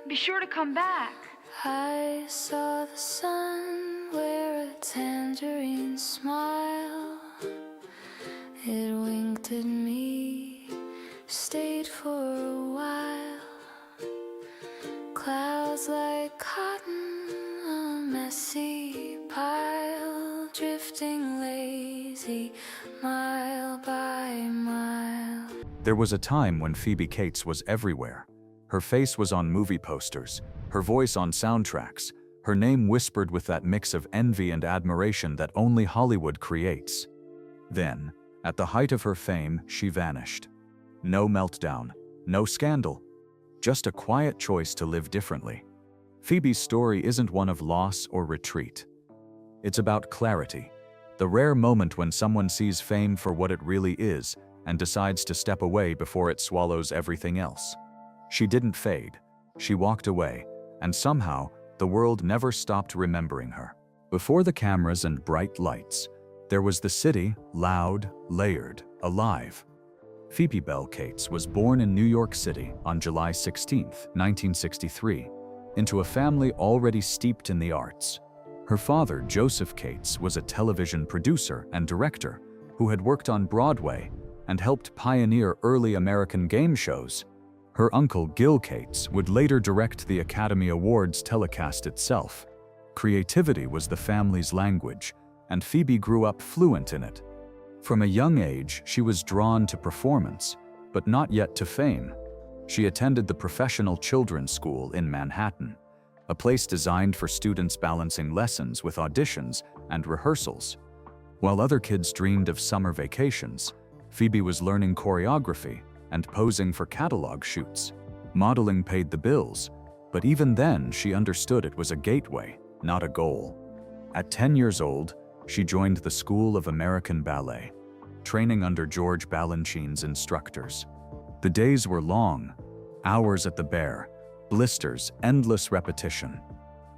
Be sure to come back. I saw the sun wear a tangerine smile. It winked at me, stayed for a while. Clouds like cotton, a messy pile, drifting lazy, mile by mile. There was a time when Phoebe Cates was everywhere. Her face was on movie posters, her voice on soundtracks, her name whispered with that mix of envy and admiration that only Hollywood creates. Then, at the height of her fame, she vanished. No meltdown, no scandal, just a quiet choice to live differently. Phoebe's story isn't one of loss or retreat. It's about clarity, the rare moment when someone sees fame for what it really is and decides to step away before it swallows everything else. She didn't fade. She walked away, and somehow, the world never stopped remembering her. Before the cameras and bright lights, there was the city, loud, layered, alive. Phoebe Belle Cates was born in New York City on July 16, 1963, into a family already steeped in the arts. Her father, Joseph Cates, was a television producer and director who had worked on Broadway and helped pioneer early American game shows. Her uncle, Gil Cates, would later direct the Academy Awards telecast itself. Creativity was the family's language, and Phoebe grew up fluent in it. From a young age, she was drawn to performance, but not yet to fame. She attended the Professional Children's School in Manhattan, a place designed for students balancing lessons with auditions and rehearsals. While other kids dreamed of summer vacations, Phoebe was learning choreography and posing for catalog shoots. Modeling paid the bills, but even then she understood it was a gateway, not a goal. At 10 years old, she joined the School of American Ballet, training under George Balanchine's instructors. The days were long, hours at the Bear, blisters, endless repetition.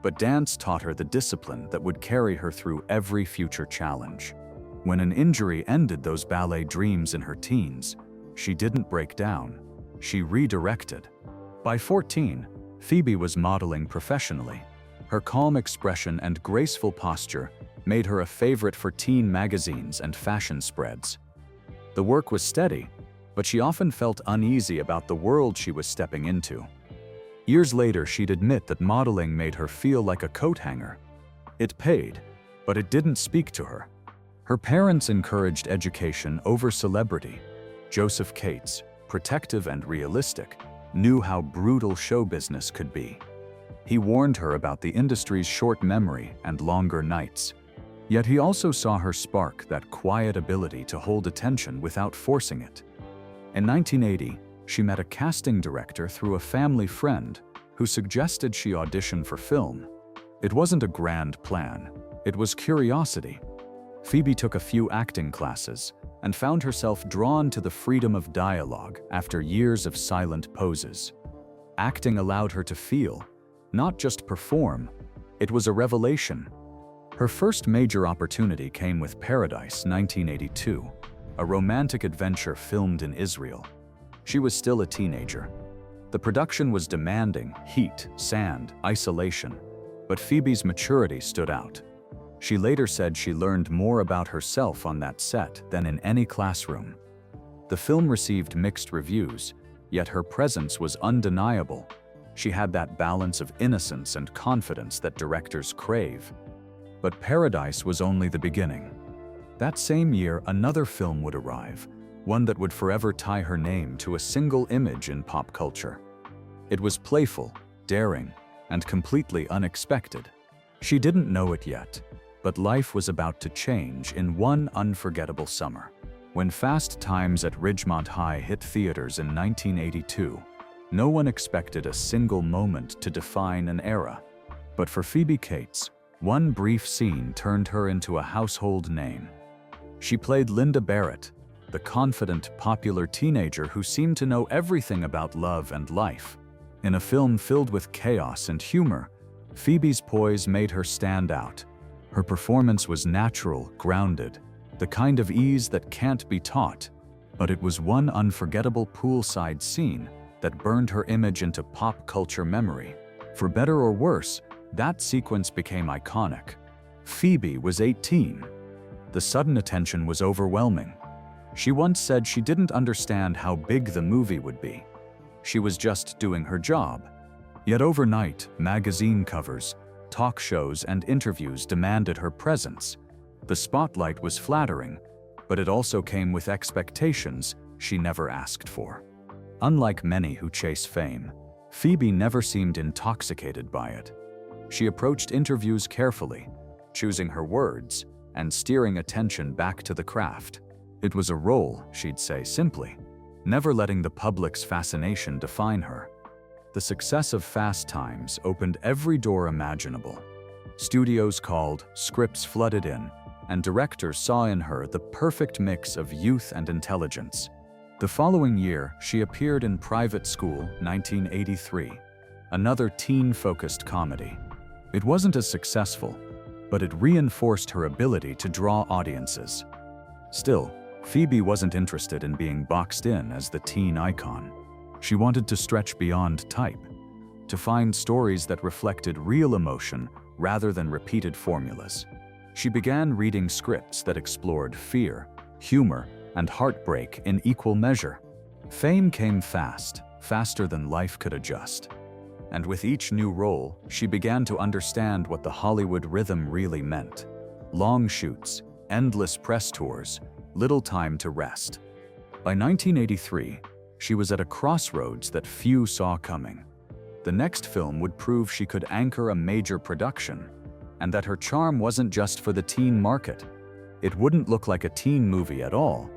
But dance taught her the discipline that would carry her through every future challenge. When an injury ended those ballet dreams in her teens, she didn't break down. She redirected. By 14, Phoebe was modeling professionally. Her calm expression and graceful posture made her a favorite for teen magazines and fashion spreads. The work was steady, but she often felt uneasy about the world she was stepping into. Years later, she'd admit that modeling made her feel like a coat hanger. It paid, but it didn't speak to her. Her parents encouraged education over celebrity. Joseph Cates, protective and realistic, knew how brutal show business could be. He warned her about the industry's short memory and longer nights. Yet he also saw her spark that quiet ability to hold attention without forcing it. In 1980, she met a casting director through a family friend who suggested she audition for film. It wasn't a grand plan, it was curiosity. Phoebe took a few acting classes and found herself drawn to the freedom of dialogue after years of silent poses. Acting allowed her to feel, not just perform. It was a revelation. Her first major opportunity came with Paradise, 1982, a romantic adventure filmed in Israel. She was still a teenager. The production was demanding: heat, sand, isolation, but Phoebe's maturity stood out. She later said she learned more about herself on that set than in any classroom. The film received mixed reviews, yet her presence was undeniable. She had that balance of innocence and confidence that directors crave. But Paradise was only the beginning. That same year, another film would arrive, one that would forever tie her name to a single image in pop culture. It was playful, daring, and completely unexpected. She didn't know it yet, but life was about to change in one unforgettable summer. When Fast Times at Ridgemont High hit theaters in 1982, no one expected a single moment to define an era. But for Phoebe Cates, one brief scene turned her into a household name. She played Linda Barrett, the confident, popular teenager who seemed to know everything about love and life. In a film filled with chaos and humor, Phoebe's poise made her stand out. Her performance was natural, grounded, the kind of ease that can't be taught. But it was one unforgettable poolside scene that burned her image into pop culture memory. For better or worse, that sequence became iconic. Phoebe was 18. The sudden attention was overwhelming. She once said she didn't understand how big the movie would be. She was just doing her job. Yet overnight, magazine covers, talk shows, and interviews demanded her presence. The spotlight was flattering, but it also came with expectations she never asked for. Unlike many who chase fame, Phoebe never seemed intoxicated by it. She approached interviews carefully, choosing her words and steering attention back to the craft. It was a role, she'd say simply, never letting the public's fascination define her. The success of Fast Times opened every door imaginable. Studios called, scripts flooded in, and directors saw in her the perfect mix of youth and intelligence. The following year, she appeared in Private School, 1983, another teen-focused comedy. It wasn't as successful, but it reinforced her ability to draw audiences. Still, Phoebe wasn't interested in being boxed in as the teen icon. She wanted to stretch beyond type, to find stories that reflected real emotion rather than repeated formulas. She began reading scripts that explored fear, humor, and heartbreak in equal measure. Fame came fast, faster than life could adjust. And with each new role, she began to understand what the Hollywood rhythm really meant. Long shoots, endless press tours, little time to rest. By 1983, she was at a crossroads that few saw coming. The next film would prove she could anchor a major production, and that her charm wasn't just for the teen market. It wouldn't look like a teen movie at all.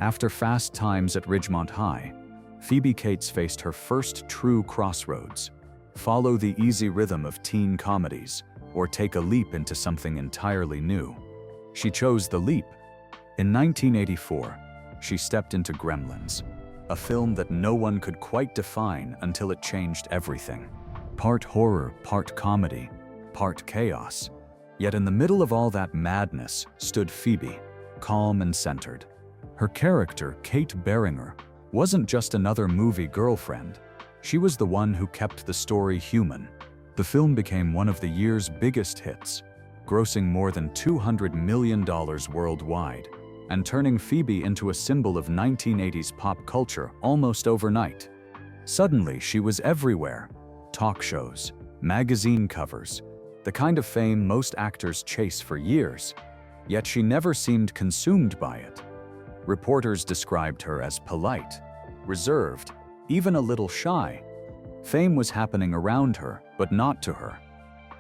After Fast Times at Ridgemont High, Phoebe Cates faced her first true crossroads: follow the easy rhythm of teen comedies, or take a leap into something entirely new. She chose the leap. In 1984, she stepped into Gremlins, a film that no one could quite define until it changed everything. Part horror, part comedy, part chaos. Yet in the middle of all that madness stood Phoebe, calm and centered. Her character, Kate Beringer, wasn't just another movie girlfriend. She was the one who kept the story human. The film became one of the year's biggest hits, grossing more than $200 million worldwide, and turning Phoebe into a symbol of 1980s pop culture almost overnight. Suddenly, she was everywhere: talk shows, magazine covers, the kind of fame most actors chase for years. Yet she never seemed consumed by it. Reporters described her as polite, reserved, even a little shy. Fame was happening around her, but not to her.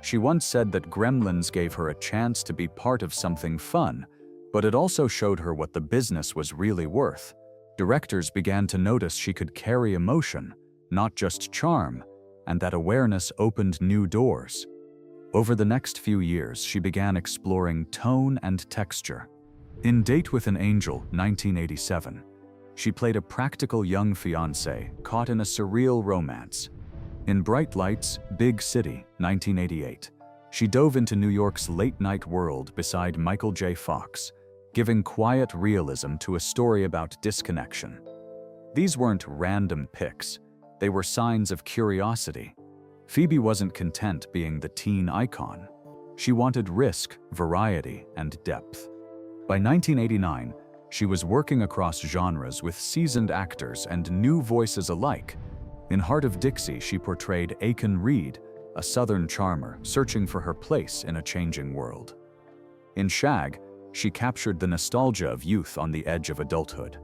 She once said that Gremlins gave her a chance to be part of something fun, but it also showed her what the business was really worth. Directors began to notice she could carry emotion, not just charm, and that awareness opened new doors. Over the next few years, she began exploring tone and texture. In Date with an Angel, 1987, she played a practical young fiancé caught in a surreal romance. In Bright Lights, Big City, 1988, she dove into New York's late-night world beside Michael J. Fox, giving quiet realism to a story about disconnection. These weren't random picks, they were signs of curiosity. Phoebe wasn't content being the teen icon. She wanted risk, variety, and depth. By 1989, she was working across genres with seasoned actors and new voices alike. In Heart of Dixie, she portrayed Aiken Reed, a Southern charmer searching for her place in a changing world. In Shag, she captured the nostalgia of youth on the edge of adulthood.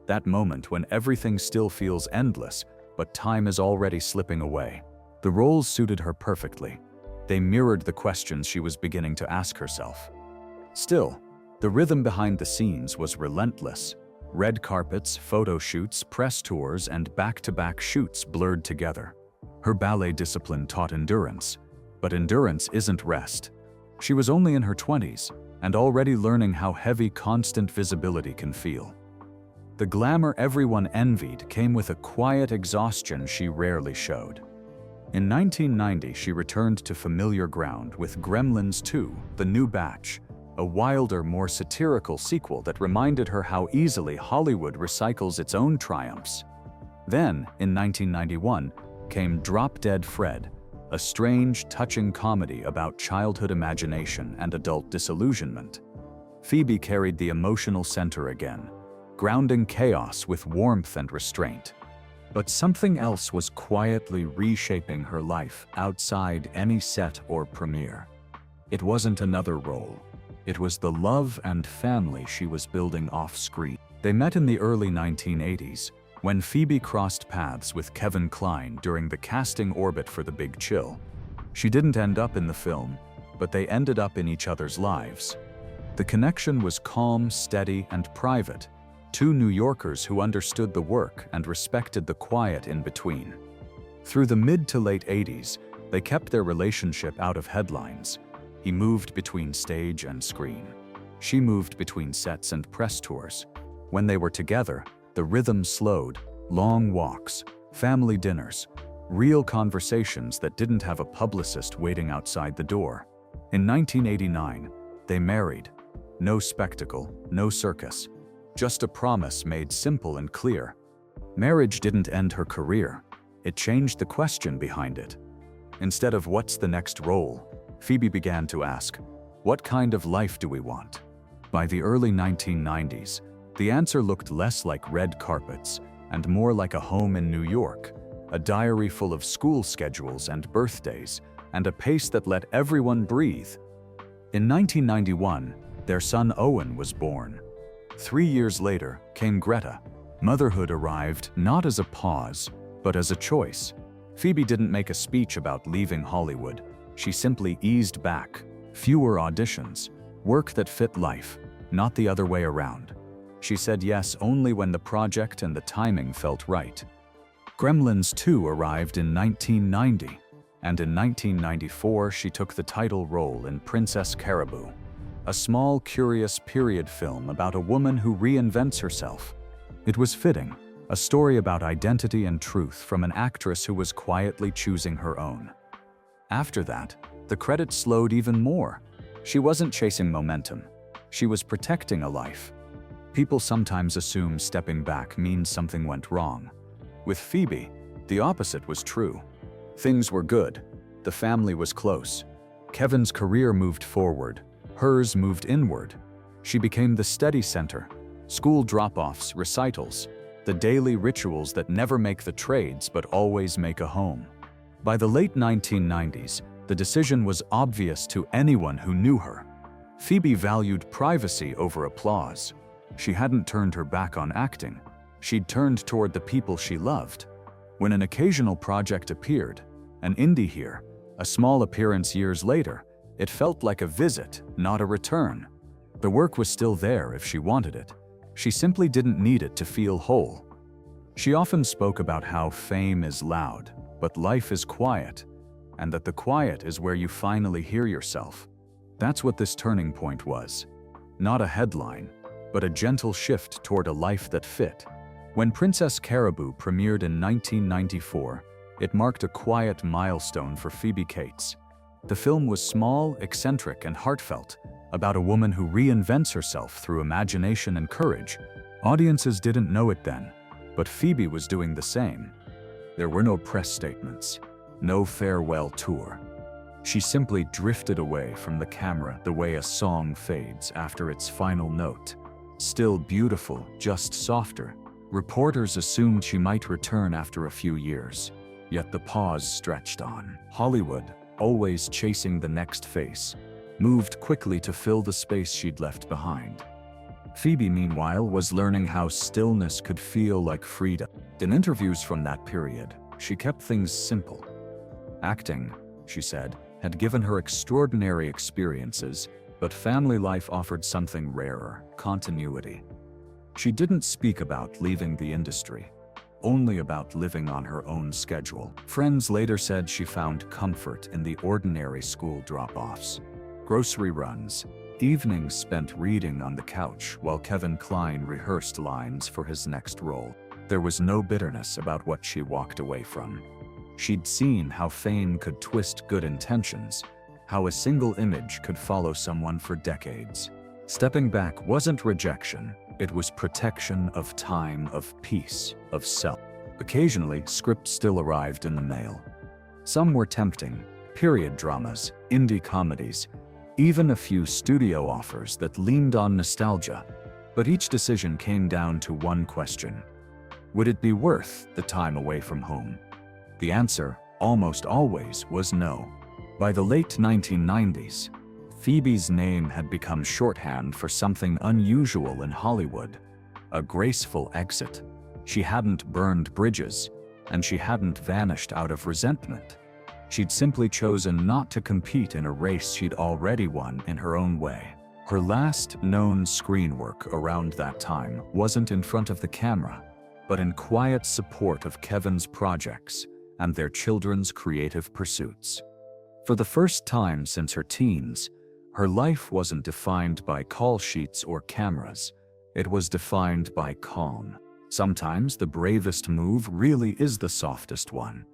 That moment when everything still feels endless, but time is already slipping away. The roles suited her perfectly. They mirrored the questions she was beginning to ask herself. Still, the rhythm behind the scenes was relentless. Red carpets, photo shoots, press tours, and back-to-back shoots blurred together. Her ballet discipline taught endurance, but endurance isn't rest. She was only in her 20s, and already learning how heavy constant visibility can feel. The glamour everyone envied came with a quiet exhaustion she rarely showed. In 1990, she returned to familiar ground with Gremlins 2, The New Batch, a wilder, more satirical sequel that reminded her how easily Hollywood recycles its own triumphs. Then, in 1991, came Drop Dead Fred, a strange, touching comedy about childhood imagination and adult disillusionment. Phoebe carried the emotional center again, grounding chaos with warmth and restraint. But something else was quietly reshaping her life outside any set or premiere. It wasn't another role. It was the love and family she was building off-screen. They met in the early 1980s, when Phoebe crossed paths with Kevin Kline during the casting orbit for The Big Chill. She didn't end up in the film, but they ended up in each other's lives. The connection was calm, steady, and private, two New Yorkers who understood the work and respected the quiet in between. Through the mid to late 80s, they kept their relationship out of headlines. He moved between stage and screen. She moved between sets and press tours. When they were together, the rhythm slowed, long walks, family dinners, real conversations that didn't have a publicist waiting outside the door. In 1989, they married. No spectacle, no circus. Just a promise made simple and clear. Marriage didn't end her career. It changed the question behind it. Instead of what's the next role, Phoebe began to ask, what kind of life do we want? By the early 1990s, the answer looked less like red carpets and more like a home in New York, a diary full of school schedules and birthdays, and a pace that let everyone breathe. In 1991, their son Owen was born. 3 years later came Greta. Motherhood arrived not as a pause, but as a choice. Phoebe didn't make a speech about leaving Hollywood. She simply eased back. Fewer auditions, work that fit life, not the other way around. She said yes only when the project and the timing felt right. Gremlins 2 arrived in 1990, and in 1994 she took the title role in Princess Caribou, a small, curious period film about a woman who reinvents herself. It was fitting, a story about identity and truth from an actress who was quietly choosing her own. After that, the credits slowed even more. She wasn't chasing momentum. She was protecting a life. People sometimes assume stepping back means something went wrong. With Phoebe, the opposite was true. Things were good. The family was close. Kevin's career moved forward. Hers moved inward. She became the steady center. School drop-offs, recitals, the daily rituals that never make the trades but always make a home. By the late 1990s, the decision was obvious to anyone who knew her. Phoebe valued privacy over applause. She hadn't turned her back on acting. She'd turned toward the people she loved. When an occasional project appeared, an indie here, a small appearance years later, it felt like a visit, not a return. The work was still there if she wanted it. She simply didn't need it to feel whole. She often spoke about how fame is loud, but life is quiet, and that the quiet is where you finally hear yourself. That's what this turning point was. Not a headline, but a gentle shift toward a life that fit. When Princess Caribou premiered in 1994, it marked a quiet milestone for Phoebe Cates. The film was small, eccentric, and heartfelt, about a woman who reinvents herself through imagination and courage. Audiences didn't know it then, but Phoebe was doing the same. There were no press statements, no farewell tour. She simply drifted away from the camera the way a song fades after its final note. Still beautiful, just softer. Reporters assumed she might return after a few years, yet the pause stretched on. Hollywood, always chasing the next face, moved quickly to fill the space she'd left behind. Phoebe, meanwhile, was learning how stillness could feel like freedom. In interviews from that period, she kept things simple. Acting, she said, had given her extraordinary experiences, but family life offered something rarer: continuity. She didn't speak about leaving the industry, only about living on her own schedule. Friends later said she found comfort in the ordinary school drop-offs, grocery runs, evenings spent reading on the couch while Kevin Kline rehearsed lines for his next role. There was no bitterness about what she walked away from. She'd seen how fame could twist good intentions, how a single image could follow someone for decades. Stepping back wasn't rejection, it was protection of time, of peace, of self. Occasionally, scripts still arrived in the mail. Some were tempting: period dramas, indie comedies, even a few studio offers that leaned on nostalgia. But each decision came down to one question: would it be worth the time away from home? The answer, almost always, was no. By the late 1990s, Phoebe's name had become shorthand for something unusual in Hollywood: a graceful exit. She hadn't burned bridges, and she hadn't vanished out of resentment. She'd simply chosen not to compete in a race she'd already won in her own way. Her last known screen work around that time wasn't in front of the camera, but in quiet support of Kevin's projects and their children's creative pursuits. For the first time since her teens, her life wasn't defined by call sheets or cameras. It was defined by calm. Sometimes the bravest move really is the softest one,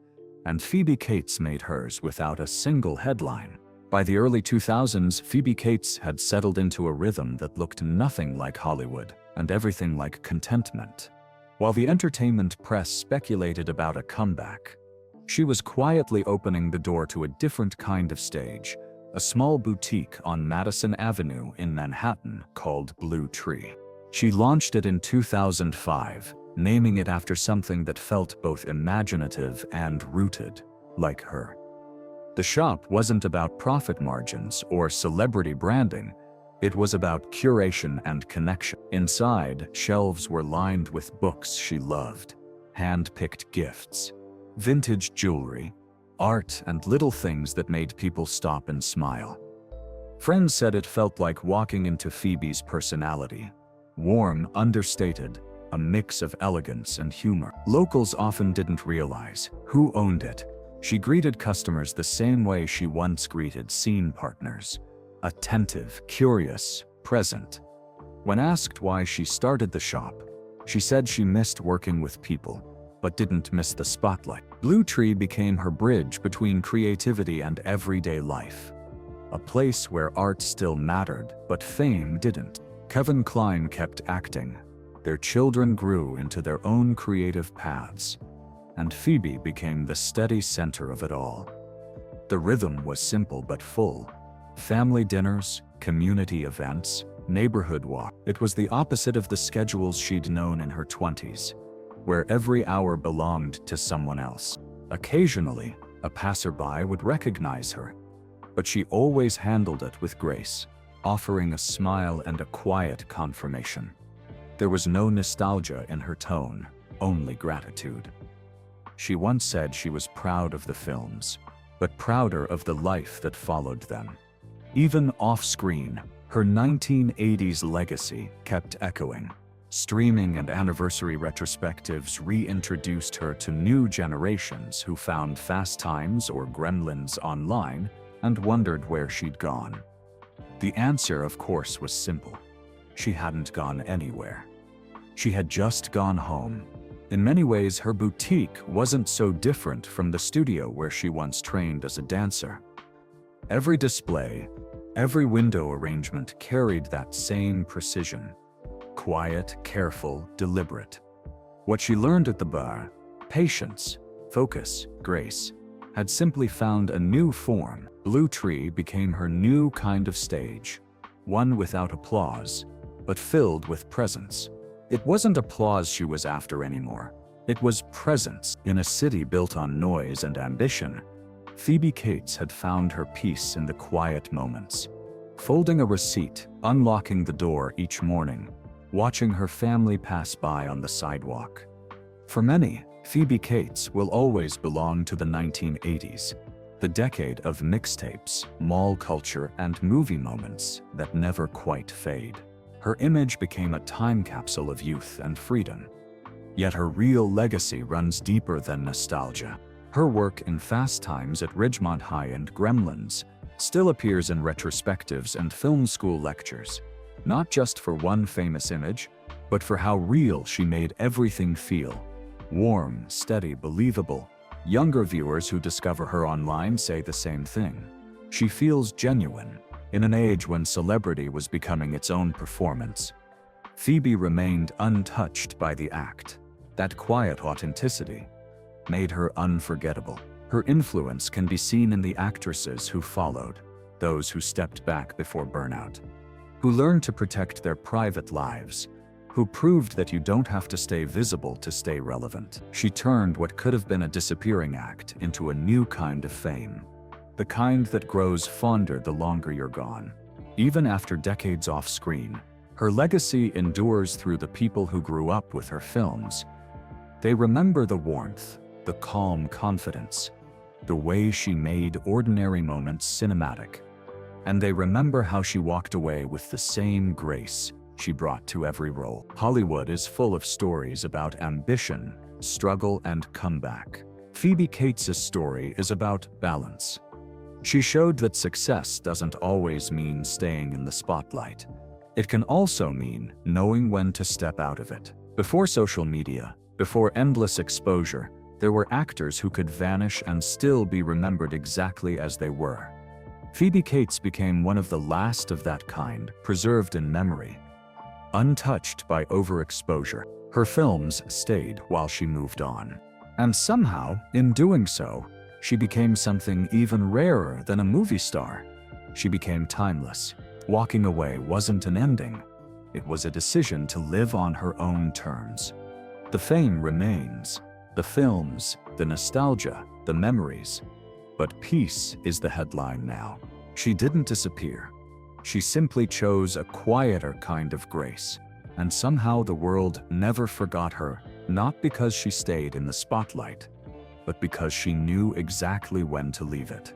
and Phoebe Cates made hers without a single headline. By the early 2000s, Phoebe Cates had settled into a rhythm that looked nothing like Hollywood and everything like contentment. While the entertainment press speculated about a comeback, she was quietly opening the door to a different kind of stage, a small boutique on Madison Avenue in Manhattan called Blue Tree. She launched it in 2005, naming it after something that felt both imaginative and rooted, like her. The shop wasn't about profit margins or celebrity branding. It was about curation and connection. Inside, shelves were lined with books she loved, hand-picked gifts, vintage jewelry, art, and little things that made people stop and smile. Friends said it felt like walking into Phoebe's personality: warm, understated, a mix of elegance and humor. Locals often didn't realize who owned it. She greeted customers the same way she once greeted scene partners: attentive, curious, present. When asked why she started the shop, she said she missed working with people, but didn't miss the spotlight. Blue Tree became her bridge between creativity and everyday life, a place where art still mattered, but fame didn't. Kevin Kline kept acting. Their children grew into their own creative paths, and Phoebe became the steady center of it all. The rhythm was simple but full: family dinners, community events, neighborhood walk. It was the opposite of the schedules she'd known in her 20s, where every hour belonged to someone else. Occasionally, a passerby would recognize her, but she always handled it with grace, offering a smile and a quiet confirmation. There was no nostalgia in her tone, only gratitude. She once said she was proud of the films, but prouder of the life that followed them. Even off-screen, her 1980s legacy kept echoing. Streaming and anniversary retrospectives reintroduced her to new generations who found Fast Times or Gremlins online and wondered where she'd gone. The answer, of course, was simple: she hadn't gone anywhere. She had just gone home. In many ways, her boutique wasn't so different from the studio where she once trained as a dancer. Every display, every window arrangement carried that same precision: quiet, careful, deliberate. What she learned at the bar, patience, focus, grace, had simply found a new form. Blue Tree became her new kind of stage, one without applause, but filled with presence. It wasn't applause she was after anymore. It was presence. In a city built on noise and ambition, Phoebe Cates had found her peace in the quiet moments: folding a receipt, unlocking the door each morning, watching her family pass by on the sidewalk. For many, Phoebe Cates will always belong to the 1980s, the decade of mixtapes, mall culture, and movie moments that never quite fade. Her image became a time capsule of youth and freedom. Yet her real legacy runs deeper than nostalgia. Her work in Fast Times at Ridgemont High and Gremlins still appears in retrospectives and film school lectures, not just for one famous image, but for how real she made everything feel: warm, steady, believable. Younger viewers who discover her online say the same thing. She feels genuine. In an age when celebrity was becoming its own performance, Phoebe remained untouched by the act. That quiet authenticity made her unforgettable. Her influence can be seen in the actresses who followed, those who stepped back before burnout, who learned to protect their private lives, who proved that you don't have to stay visible to stay relevant. She turned what could have been a disappearing act into a new kind of fame, the kind that grows fonder the longer you're gone. Even after decades off screen, her legacy endures through the people who grew up with her films. They remember the warmth, the calm confidence, the way she made ordinary moments cinematic. And they remember how she walked away with the same grace she brought to every role. Hollywood is full of stories about ambition, struggle, and comeback. Phoebe Cates' story is about balance. She showed that success doesn't always mean staying in the spotlight. It can also mean knowing when to step out of it. Before social media, before endless exposure, there were actors who could vanish and still be remembered exactly as they were. Phoebe Cates became one of the last of that kind, preserved in memory, untouched by overexposure. Her films stayed while she moved on. And somehow, in doing so, she became something even rarer than a movie star. She became timeless. Walking away wasn't an ending. It was a decision to live on her own terms. The fame remains, the films, the nostalgia, the memories. But peace is the headline now. She didn't disappear. She simply chose a quieter kind of grace. And somehow the world never forgot her, not because she stayed in the spotlight, but because she knew exactly when to leave it.